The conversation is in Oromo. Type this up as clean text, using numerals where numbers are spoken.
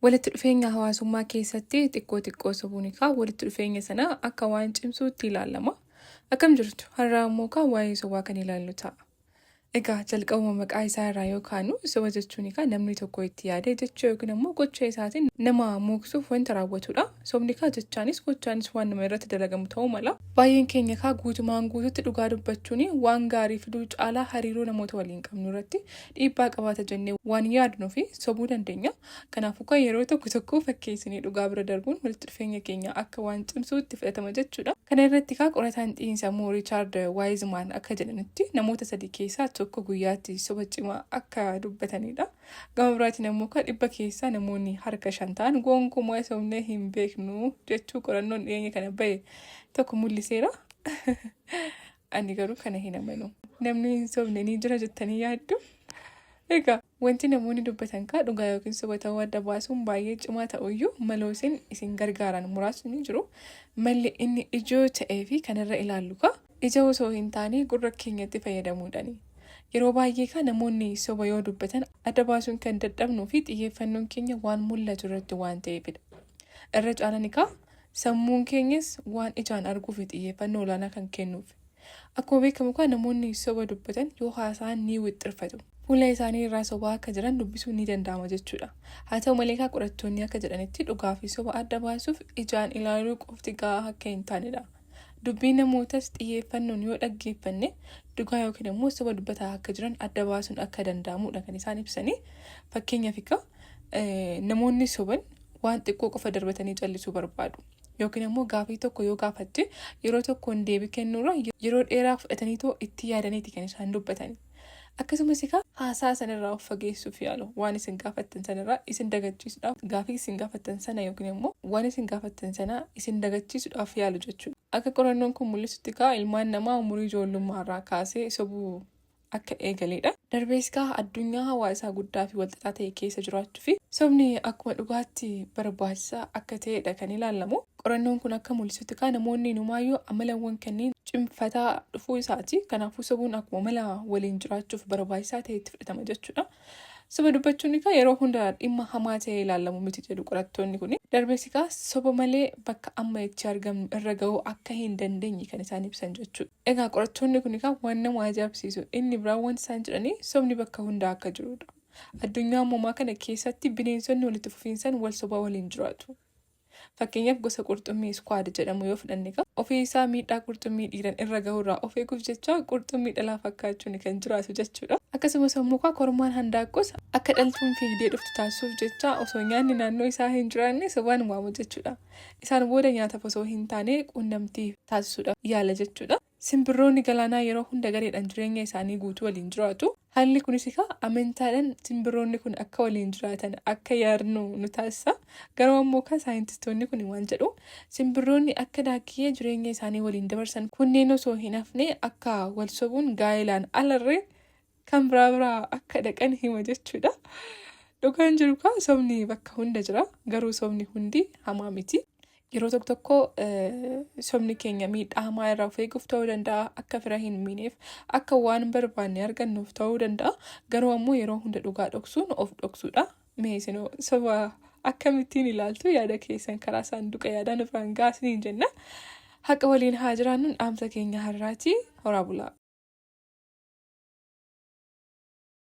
walitti dhufeenya hawaasummaa keessatti xiqqoo sobuun walitti dhufeenya sana akka waan cimsuutti ilaalama. Akkam jirtu har'aa immoo waa'ee sobaa kan ilaallu ta'a. Egaa jalqabuma maqaa isaa irraa yookaan soba jechuun namni tokko itti yaadee jechuu yookiin immoo gocha isaatiin nama mooksuuf wanta raawwatudha. Sobni jechaanis gochaanis waan nama irratti dalagamu ta'uu mala. Baay'een keenya guutumaan guututti dhugaa dubbachuun waan gaarii fiduu caalaa hariiroo namoota waliin qabnu irratti dhiibbaa qabaata jennee waan yaadnuu fi sobuu dandeenya. Kanaafuu yeroo tokko fakkeessinee dhugaa bira darbuun walitti dhufeenya keenya akka waan cimsuutti fudhatama jechuudha. Kana irratti qorataan xiinsammuu Riichaard Waayizimaan akka jedhanitti namoota sadii keessaa tokko guyyaatti soba cimaa akka dubbatanidha. Gama biraatiin immoo 100 keessaa namoonni harka 5 ta'an gonkumaa sobnee hin beeknu jechuu qorannoon dhiyeenya kana bahe tokko mul'iseera. Ani garuu kana hin amanu. Namni hin sobne ni jira jettanii yaaddu? Egaa wanti namoonni dubbatan dhugaa yookiin soba ta'uu adda baasuun baay'ee cimaa ta'uyyuu maloosin isin gargaaran muraasni ni jiru. Malli inni ijoo ta'ee fi kanarra ilaallu ija osoo hin taane gurra keenyatti fayyadamuudhaani. Yeroo baay'ee namoonni soba yoo dubbatan adda baasuun kan dadhabnuu fi xiyyeeffannoon keenya waan mul'atu irratti waan ta'eefidha. Irra caalaan sammuun keenyas waan ijaan arguu fi xiyyeeffannoo olaanaa kan kennuuf. Akkuma beekamu namoonni soba dubbatan yoo haasa'an ni wixxirfatu. Fuula isaanii irraa sobaa akka jiran dubbisuun ni danda'ama jechuudha. Haa ta'u malee qorattoonni akka jedhanitti dhugaa fi soba adda baasuuf ijaan ilaaluu qofti gahaa akka hin taanedha. Dubbii namootas xiyyeeffannoon yoo dhaggeeffanne dhugaa yookiin immoo soba dubbataa akka jiran adda baasuun akka danda'amudha kan isaan ibsanii. Fakkeenyaaf namoonni soban waan xiqqoo qofa darbatanii callisuu barbaadu. Yookiin immoo gaafii tokko yoo gaafatte yeroo tokkoon deebii kennuurra yeroo dheeraa fudhatanii itti yaadaniiti kan isaan dubbatani. Akkasumas haasaa sanarraa of fageessuuf yaalu waan isin gaafattan sanarraa isin dagachiisuudhaaf gaafii isin gaafattan sana yookiin immoo waan isin gaafattan sana isin dagachiisuudhaaf yaalu jechuudha. Akka qorannoon kun mul'isutti ilmaan namaa umurii ijoollummaarraa kaasee sobuu akka eegaledha. Darbees addunyaa hawaasaa guddaa fi walxaxaa ta'e keessa jiraachuu fi sobni akkuma dhugaatti barbaachisaa akka ta'edha kan ilaalamu. Qorannoon kun akka mul'isutti namoonni numaayyuu amalawwan kanneen cimfataa dhufuu isaati. Kanaafuu sobuun akkuma mala waliin jiraachuuf barbaachisaa ta'etti fudhatama jechuudha. Soba dubbachuun yeroo hunda dhimma hamaa ta'e ilaalamu miti jedhu qorattoonni kun. Darbees soba malee bakka amma itti argamnu irra gahuu akka hin dandeenye kan isaan ibsan jechuudha. Egaa qorattoonni kun waan nama ajaa'ibsiisu inni biraan wanti isaan jedhanii sobni bakka hundaa akka jirudha. Addunyaa uumamaa kana keessatti bineensonni walitti fufiinsaan wal sobaa waliin jiraatu. Fakkeenyaaf gosa qurxummii squad jedhamu yoo fudhanne ofii isaa miidhaa qurxummii dhiiran irra gahurraa of eeguuf jecha qurxummii dhalaa fakkaachuun kan jiraatu jechuudha. Akkasumas immoo kormaan handaaqqos akka dhaltuun fiigdee dhuftu taasisuuf jecha osoo nyaanni naannoo isaa hin jiraanne sobaan waamu jechuudha. Isaan booda nyaataaf osoo hin taane quunnamtii taasisuudhaaf yaala jechuudha. Simbirroonni galaanaa yeroo hunda gareedhaan jireenya isaanii guutuu waliin jiraatu. Haalli kunis amantaadhaan simbirroonni kun akka waliin jiraatan akka yaadnu nu taasisa. Garuu ammoo saayintistoonni kun waan jedhu simbirroonni akka daakiyyee jireenya isaanii waliin dabarsan kunneen osoo hin hafne akka wal sobuun gaa'ilaan alarree kan biraa akka dhaqan hima jechuudha. Dhugaan jiru sobni bakka hunda jira. Garuu sobni hundi hamaa miti. Yeroo tokko sobni keenya miidhaa hamaa irraa of eeguuf ta'uu danda'a. Akka fira hin miineef akka waan barbaanne argannuuf ta'uu danda'a. Garuu ammoo yeroo hunda dhugaa dhoksuun of dhoksuudha. Mee isinoo soba akkamittiin ilaaltu yaada keessan karaa saanduqa yaadaan irraan gaasanii jenna. Haqa waliin haa jiraannuun dhaamsa keenya har'aati. Horaa bulaa.